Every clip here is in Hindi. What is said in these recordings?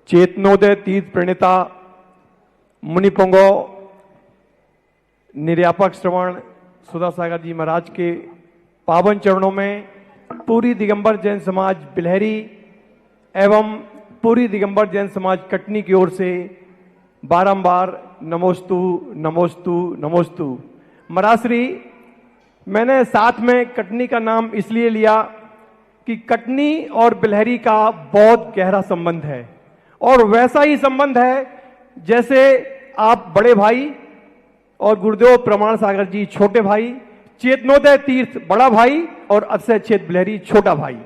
चेतनोदय तीर्थ प्रणेता मुनिपुंगो निर्यापक श्रवण सुधा सागर जी महाराज के पावन चरणों में पूरी दिगंबर जैन समाज बिलहरी एवं पूरी दिगंबर जैन समाज कटनी की ओर से बारंबार नमोस्तु नमोस्तु नमोस्तु। महाराश्री, मैंने साथ में कटनी का नाम इसलिए लिया कि कटनी और बिलहरी का बहुत गहरा संबंध है और वैसा ही संबंध है जैसे आप बड़े भाई और गुरुदेव प्रमाण सागर जी छोटे भाई, चेतनोदय तीर्थ बड़ा भाई और अक्षय छेद बिलहरी छोटा भाई।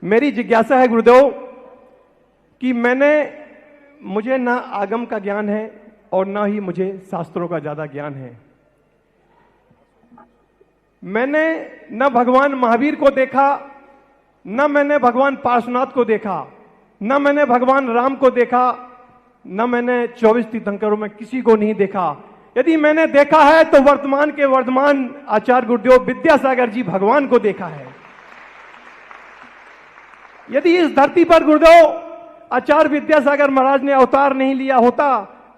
मेरी जिज्ञासा है गुरुदेव कि मुझे ना आगम का ज्ञान है और ना ही मुझे शास्त्रों का ज्यादा ज्ञान है। मैंने न भगवान महावीर को देखा, न मैंने भगवान पार्श्वनाथ को देखा, न मैंने भगवान राम को देखा, न मैंने 24 तीर्थंकरों में किसी को नहीं देखा। यदि मैंने देखा है तो वर्तमान के वर्धमान आचार्य गुरुदेव विद्यासागर जी भगवान को देखा है। यदि इस धरती पर गुरुदेव आचार्य विद्यासागर महाराज ने अवतार नहीं लिया होता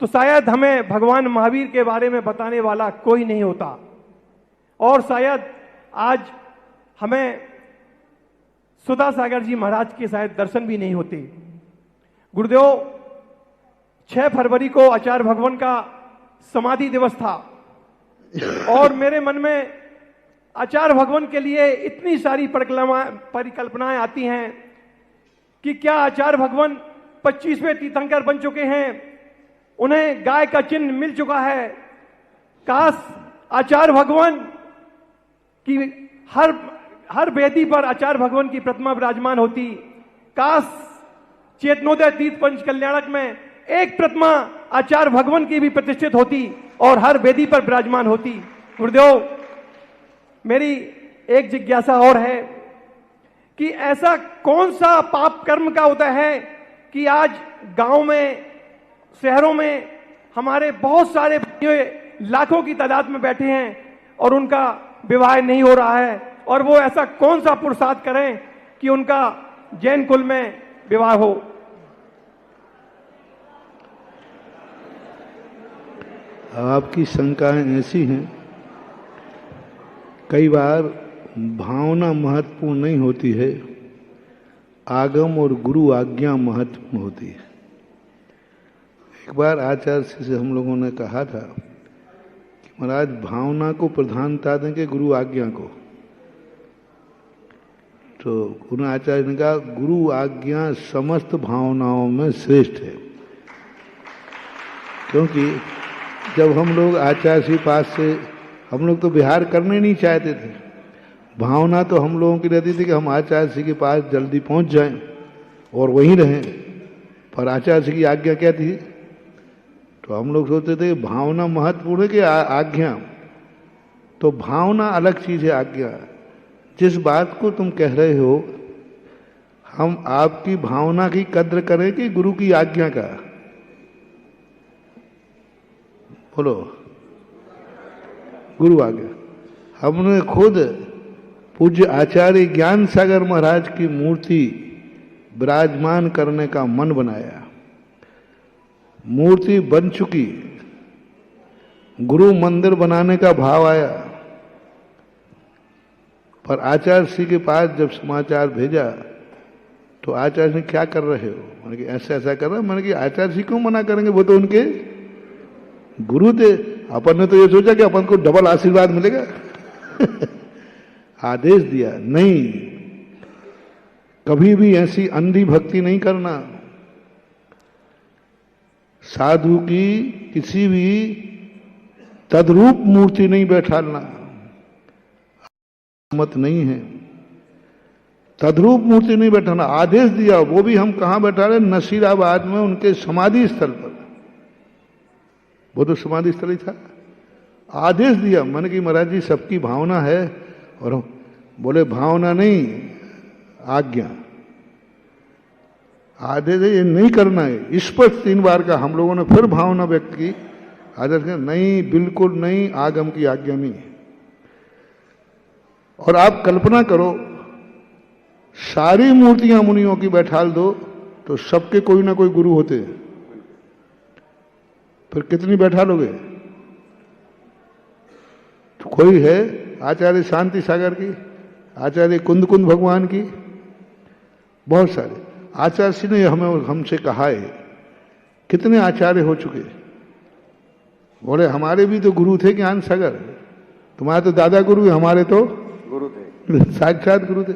तो शायद हमें भगवान महावीर के बारे में बताने वाला कोई नहीं होता और शायद आज हमें सुधा सागर जी महाराज के शायद दर्शन भी नहीं होते। गुरुदेव 6 फरवरी को आचार्य भगवान का समाधि दिवस था और मेरे मन में आचार्य भगवान के लिए इतनी सारी परिकल्पनाएं आती हैं कि क्या आचार्य भगवान 25वें तीर्थंकर बन चुके हैं, उन्हें गाय का चिन्ह मिल चुका है। काश आचार्य भगवान की हर वेदी पर आचार्य भगवान की प्रतिमा विराजमान होती। काश चेतनोदय तीर्थ पंच कल्याणक में एक प्रतिमा आचार्य भगवान की भी प्रतिष्ठित होती और हर वेदी पर विराजमान होती। गुरुदेव, मेरी एक जिज्ञासा और है कि ऐसा कौन सा पाप कर्म का उदय है कि आज गांव में, शहरों में हमारे बहुत सारे लाखों की तादाद में बैठे हैं और उनका विवाह नहीं हो रहा है, और वो ऐसा कौन सा पुरुषार्थ करें कि उनका जैन कुल में विवाह हो। आपकी शंकाएं ऐसी हैं, कई बार भावना महत्वपूर्ण नहीं होती है, आगम और गुरु आज्ञा महत्वपूर्ण होती है। एक बार आचार्य से हम लोगों ने कहा था कि महाराज भावना को प्रधानता देंगे गुरु आज्ञा को, तो उन्हें आचार्य ने कहा गुरु आज्ञा समस्त भावनाओं में श्रेष्ठ है। क्योंकि जब हम लोग आचार्य के पास से, हम लोग तो विहार करने नहीं चाहते थे, भावना तो हम लोगों की रहती थी कि हम आचार्य जी के पास जल्दी पहुंच जाएं और वहीं रहें, पर आचार्य जी की आज्ञा क्या थी? तो हम लोग सोचते थे कि भावना महत्वपूर्ण है कि आज्ञा। तो भावना अलग चीज है, आज्ञा। जिस बात को तुम कह रहे हो, हम आपकी भावना की कद्र करें कि गुरु की आज्ञा का? बोलो, गुरु आज्ञा। हमने खुद पूज्य आचार्य ज्ञान सागर महाराज की मूर्ति विराजमान करने का मन बनाया, मूर्ति बन चुकी, गुरु मंदिर बनाने का भाव आया, पर आचार्य श्री के पास जब समाचार भेजा तो आचार्य जी क्या कर रहे हो? मैंने कि ऐसा ऐसा कर रहा। मैंने कि आचार्य जी क्यों मना करेंगे, वो तो उनके गुरु थे। अपन ने तो ये सोचा कि अपन को डबल आशीर्वाद मिलेगा। आदेश दिया, नहीं, कभी भी ऐसी अंधी भक्ति नहीं करना। साधु की किसी भी तद्रूप मूर्ति नहीं बैठाना, मत नहीं है। तद्रूप मूर्ति नहीं बैठाना, आदेश दिया। वो भी हम कहां बैठा रहे? नसीराबाद में उनके समाधि स्थल पर। वो तो समाधि स्थल ही था। आदेश दिया, मन की महाराज जी सबकी भावना है, और बोले भावना नहीं, आज्ञा। आदेश ये नहीं करना है। स्पष्ट 3 बार का हम लोगों ने फिर भावना व्यक्त की। आदेश नहीं, बिल्कुल नहीं, आगम की आज्ञा नहीं। और आप कल्पना करो, सारी मूर्तियां मुनियों की बैठाल दो, तो सबके कोई ना कोई गुरु होते, फिर कितनी बैठा लोगे? तो कोई है आचार्य शांति सागर की, आचार्य कुंद कुंद भगवान की, बहुत सारे आचार्य जी ने हमें हमसे कहा है। कितने आचार्य हो चुके? बोले हमारे भी तो गुरु थे ज्ञान सागर, तुम्हारे तो दादा गुरु है, हमारे तो गुरु थे, साक्षात गुरु थे।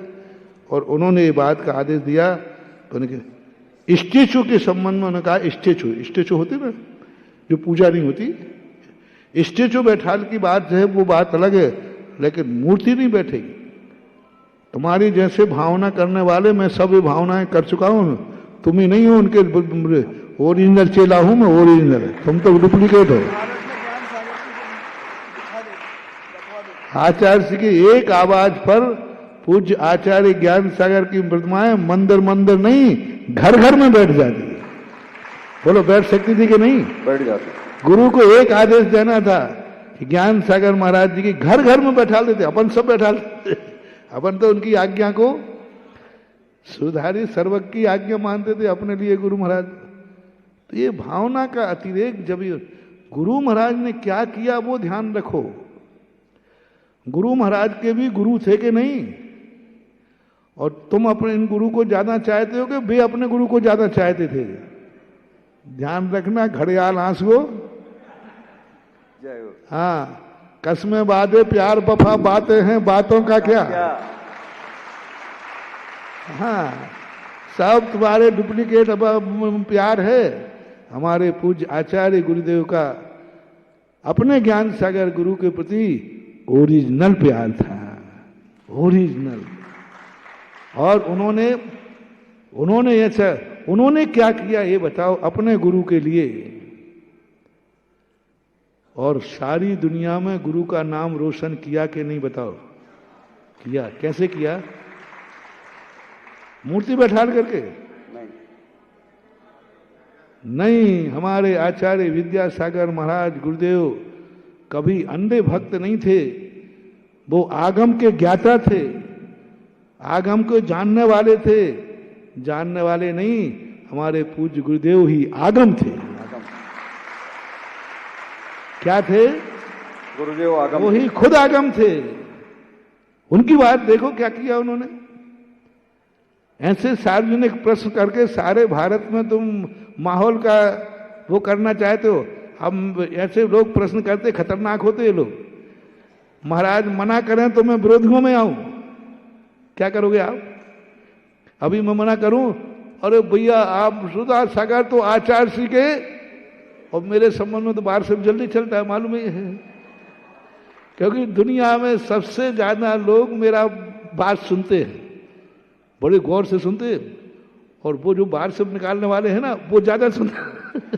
और उन्होंने ये बात का आदेश दिया, तो उन्होंने स्टेचू के संबंध में उन्होंने कहा, स्टेचू होती ना जो पूजा नहीं होती, स्टेचू बैठाल की बात जो है वो बात अलग है, लेकिन मूर्ति नहीं बैठेगी। तुम्हारी जैसे भावना करने वाले मैं सब भावनाएं कर चुका हूं, तुम ही नहीं हो उनके ओरिजिनल चेला हूं मैं, ओरिजिनल, तुम तो डुप्लीकेट हो। आचार्य जी की एक आवाज पर पूज्य आचार्य ज्ञान सागर की प्रतिमाएं मंदिर मंदिर नहीं घर घर में बैठ जाती है। बोलो बैठ सकती थी कि नहीं? बैठ जाते। गुरु को एक आदेश देना था कि ज्ञान सागर महाराज जी की घर घर में बैठा देते, अपन सब बैठा लेते, अपन तो उनकी आज्ञा को सुधारी सर्वज्ञ की आज्ञा मानते थे अपने लिए गुरु महाराज। तो ये भावना का अतिरेक, जब गुरु महाराज ने क्या किया वो ध्यान रखो। गुरु महाराज के भी गुरु थे कि नहीं? और तुम अपने इन गुरु को ज्यादा चाहते हो कि वे अपने गुरु को ज्यादा चाहते थे? ध्यान रखना, घड़ियाल आंसू। हाँ, कसमें वादे प्यार वफा बातें हैं, बातों का क्या? हाँ, सब तुम्हारे डुप्लीकेट प्यार है। हमारे पूज्य आचार्य गुरुदेव का अपने ज्ञान सागर गुरु के प्रति ओरिजिनल प्यार था, ओरिजिनल। और उन्होंने क्या किया ये बताओ अपने गुरु के लिए, और सारी दुनिया में गुरु का नाम रोशन किया कि नहीं बताओ? किया। कैसे किया? मूर्ति बैठाल करके नहीं। हमारे आचार्य विद्यासागर महाराज गुरुदेव कभी अंधे भक्त नहीं थे, वो आगम के ज्ञाता थे, आगम को जानने वाले थे। जानने वाले नहीं, हमारे पूज्य गुरुदेव ही आगम थे। क्या थे? गुरुदेव आगम, वही खुद आगम थे। उनकी बात देखो क्या किया उन्होंने। ऐसे सार्वजनिक प्रश्न करके सारे भारत में तुम माहौल का वो करना चाहते हो। हम ऐसे लोग प्रश्न करते, खतरनाक होते ये लोग। महाराज मना करें तो मैं विरोधियों में आऊं, क्या करोगे आप? अभी मैं मना करूं, अरे भैया आप सुधा सागर तो आचार्य जी के, और मेरे संबंध में तो बाहर से जल्दी चलता है, मालूम ही है। क्योंकि दुनिया में सबसे ज्यादा लोग मेरा बात सुनते हैं, बड़े गौर से सुनते हैं, और वो जो बाहर से निकालने वाले हैं ना वो ज्यादा सुनते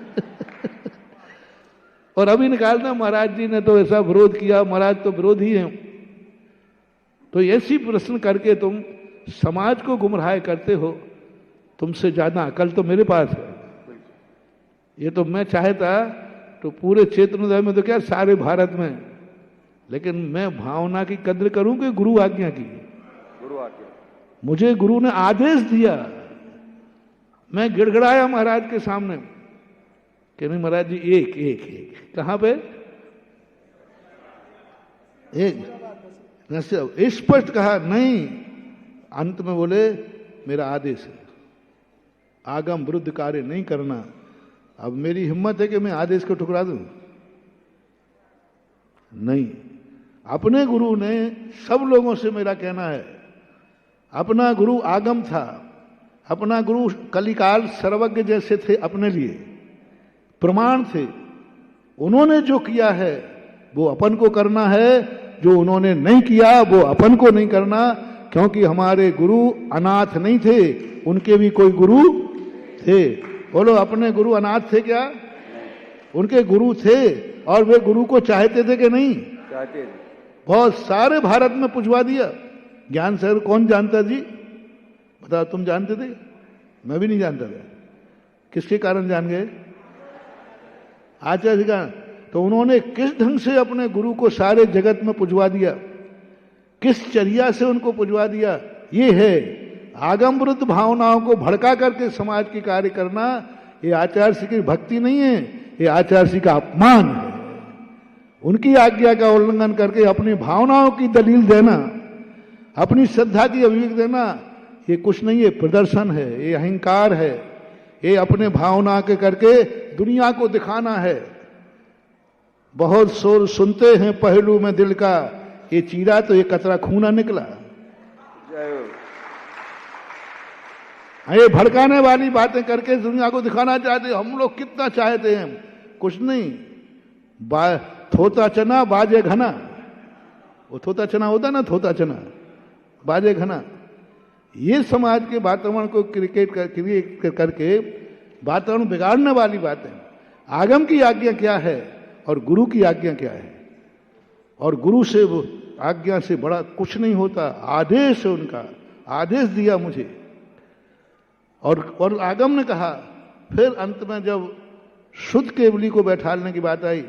और अभी निकालना महाराज जी ने तो ऐसा विरोध किया, महाराज तो विरोधी हैं। तो ऐसी प्रश्न करके तुम समाज को गुमराह करते हो। तुमसे ज्यादा अकल तो मेरे पास है। ये तो मैं चाहता तो पूरे क्षेत्र में तो क्या सारे भारत में, लेकिन मैं भावना की कद्र करूं कि गुरु आज्ञा की। गुरु आज्ञा, मुझे गुरु ने आदेश दिया, मैं गिड़गिड़ाया महाराज के सामने कि नहीं महाराज जी एक एक एक। कहां पे? एक स्पष्ट कहा नहीं। अंत में बोले मेरा आदेश है, आगम विरुद्ध कार्य नहीं करना। अब मेरी हिम्मत है कि मैं आदेश को ठुकरा दूं? नहीं। अपने गुरु ने सब लोगों से मेरा कहना है, अपना गुरु आगम था, अपना गुरु कलिकाल सर्वज्ञ जैसे थे, अपने लिए प्रमाण थे। उन्होंने जो किया है वो अपन को करना है, जो उन्होंने नहीं किया वो अपन को नहीं करना। क्योंकि हमारे गुरु अनाथ नहीं थे, उनके भी कोई गुरु थे। बोलो अपने गुरु अनाथ थे क्या? उनके गुरु थे, और वे गुरु को चाहते थे कि नहीं? चाहते। बहुत सारे भारत में पुजवा दिया। ज्ञान सागर कौन जानता जी? बताओ, तुम जानते थे? मैं भी नहीं जानता था। किसके कारण जान गए? आचार्य का। तो उन्होंने किस ढंग से अपने गुरु को सारे जगत में पुजवा दिया, किस चर्या से उनको पुजवा दिया, ये है आगम विरुद्ध भावनाओं को भड़का करके समाज की कार्य करना, ये आचार्य श्री की भक्ति नहीं है, ये आचार्य श्री का अपमान है। उनकी आज्ञा का उल्लंघन करके अपनी भावनाओं की दलील देना, अपनी श्रद्धा की अभिव्यक्ति देना, ये कुछ नहीं है, प्रदर्शन है, ये अहंकार है, ये अपने भावना के करके दुनिया को दिखाना है। बहुत शोर सुनते हैं पहलू में दिल का, ये चीरा तो ये कतरा खूना निकला। जय हो। ये भड़काने वाली बातें करके दुनिया को दिखाना चाहते, हम लोग कितना चाहते हैं, कुछ नहीं। थोता चना बाजे घना, वो थोता चना होता ना, थोता चना बाजे घना। ये समाज के वातावरण को क्रिएट करके वातावरण बिगाड़ने वाली बातें। आगम की आज्ञा क्या है और गुरु की आज्ञा क्या है, और गुरु से वो आज्ञा से बड़ा कुछ नहीं होता। आदेश है उनका, आदेश दिया मुझे। और आगम ने कहा, फिर अंत में जब शुद्ध केवली को बैठालने की बात आई,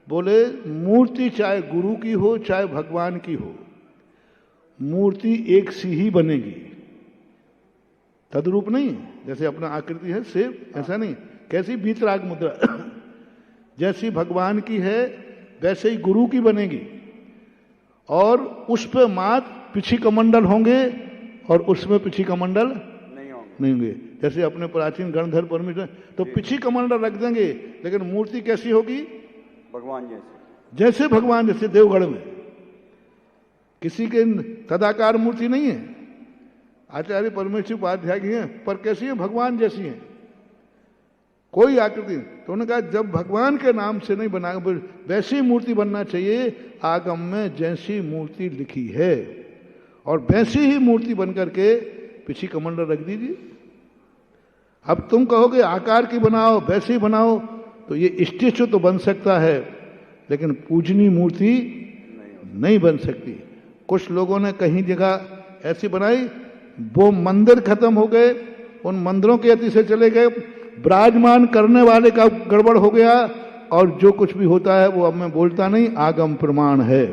बोले मूर्ति चाहे गुरु की हो चाहे भगवान की हो, मूर्ति एक सी ही बनेगी, तद्रूप नहीं। जैसे अपना आकृति है सेब, ऐसा नहीं। कैसी बीतराग मुद्रा जैसी भगवान की है वैसे ही गुरु की बनेगी, और उस पे मात पिछी कमंडल होंगे और उसमें पिछी कमंडल नहीं होंगे। जैसे अपने प्राचीन गणधर परमेश्वर तो पिछी कमंडल रख देंगे, लेकिन मूर्ति कैसी होगी, भगवान जैसे। जैसे भगवान, जैसे देवगढ़ में किसी के तदाकार मूर्ति नहीं है, आचार्य परमेश्वर उपाध्याय की है, पर कैसी है, भगवान जैसी है, कोई आकृति। तो उन्होंने कहा जब भगवान के नाम से नहीं बना, वैसी मूर्ति बनना चाहिए, आगम में जैसी मूर्ति लिखी है, और वैसी ही मूर्ति बनकर के पिछी कमंडल रख दीजिए। अब तुम कहोगे आकार की बनाओ, वैसी बनाओ, तो ये स्टेचू तो बन सकता है, लेकिन पूजनीय मूर्ति नहीं बन सकती। कुछ लोगों ने कहीं जगह ऐसी बनाई, वो मंदिर खत्म हो गए, उन मंदिरों के अति से चले गए, विराजमान करने वाले का गड़बड़ हो गया, और जो कुछ भी होता है वो अब मैं बोलता नहीं, आगम प्रमाण है।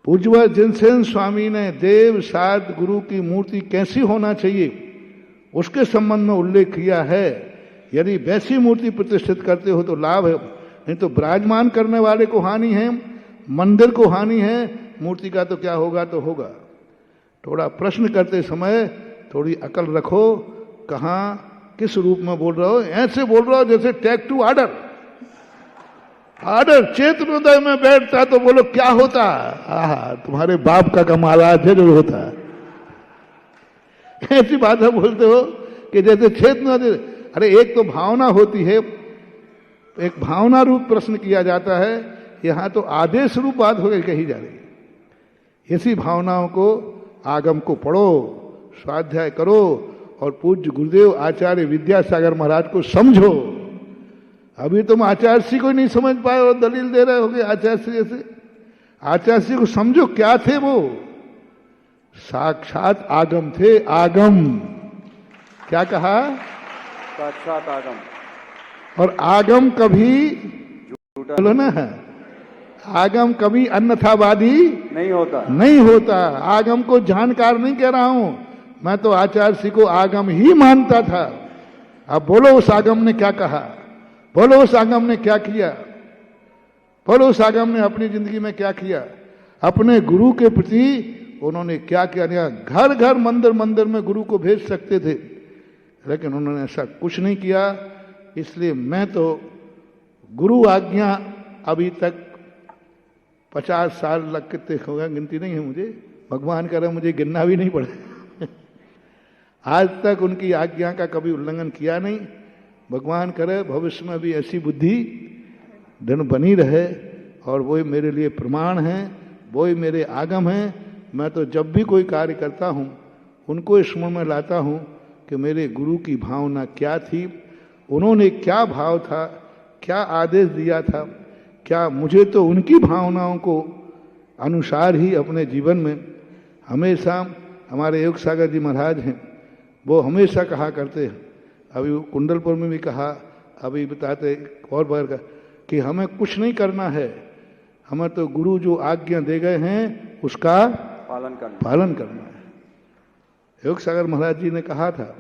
पूज्य जिनसेन स्वामी ने देव साध गुरु की मूर्ति कैसी होना चाहिए उसके संबंध में उल्लेख किया है। यदि वैसी मूर्ति प्रतिष्ठित करते हो तो लाभ है, नहीं तो विराजमान करने वाले को हानि है, मंदिर को हानि है, मूर्ति का तो क्या होगा तो होगा। थोड़ा प्रश्न करते समय थोड़ी अकल रखो, कहाँ किस रूप में बोल रहे हो। ऐसे बोल रहे हो जैसे टेक टू ऑर्डर, ऑर्डर चेतनोदय में बैठता तो बोलो क्या होता, आहा तुम्हारे बाप का कमाल जरूर होता। ऐसी बात बोलते हो कि जैसे चेतनोदय। अरे एक तो भावना होती है, एक भावना रूप प्रश्न किया जाता है, यहां तो आदेश रूप बात हो गई कही जा रही है। ऐसी भावनाओं को आगम को पढ़ो, स्वाध्याय करो, और पूज्य गुरुदेव आचार्य विद्यासागर महाराज को समझो। अभी तुम आचार्य श्री को नहीं समझ पाए और दलील दे रहे होगे आचार्य श्री जैसे। आचार्य श्री को समझो, क्या थे वो, साक्षात आगम थे। आगम क्या कहा, साक्षात आगम। और आगम कभी बोलो ना, आगम कभी अन्यथावादी नहीं होता। आगम को जानकार नहीं कह रहा हूं मैं, तो आचार्य श्री को आगम ही मानता था। अब बोलो उस आगम ने क्या कहा, बोलो उस आगम ने क्या किया, बोलो उस आगम ने अपनी जिंदगी में क्या किया, अपने गुरु के प्रति उन्होंने क्या किया। घर घर मंदिर मंदिर में गुरु को भेज सकते थे, लेकिन उन्होंने ऐसा कुछ नहीं किया। इसलिए मैं तो गुरु आज्ञा अभी तक 50 साल लग कितने हो गए, गिनती नहीं है मुझे, भगवान करे मुझे गिनना भी नहीं पड़े। आज तक उनकी आज्ञा का कभी उल्लंघन किया नहीं। भगवान करे भविष्य में भी ऐसी बुद्धि दिन बनी रहे, और वही मेरे लिए प्रमाण है, वही मेरे आगम हैं। मैं तो जब भी कोई कार्य करता हूँ उनको स्मरण में लाता हूँ कि मेरे गुरु की भावना क्या थी, उन्होंने क्या भाव था, क्या आदेश दिया था, क्या मुझे तो उनकी भावनाओं को अनुसार ही अपने जीवन में हमेशा। हमारे योग सागर जी महाराज हैं, वो हमेशा कहा करते हैं, अभी कुंडलपुर में भी कहा, अभी बताते और बार का, कि हमें कुछ नहीं करना है, हमें तो गुरु जो आज्ञा दे गए हैं उसका पालन करना है। योग सागर महाराज जी ने कहा था,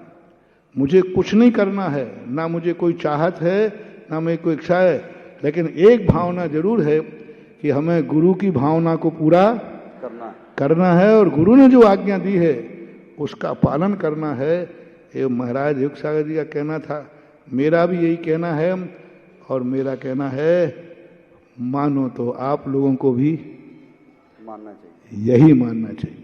मुझे कुछ नहीं करना है, ना मुझे कोई चाहत है, ना मेरी कोई इच्छा है, लेकिन एक भावना जरूर है कि हमें गुरु की भावना को पूरा करना है और गुरु ने जो आज्ञा दी है उसका पालन करना है। ये महाराज योग सागर जी का कहना था, मेरा भी यही कहना है और मेरा कहना है मानो तो आप लोगों को भी मानना चाहिए, यही मानना चाहिए।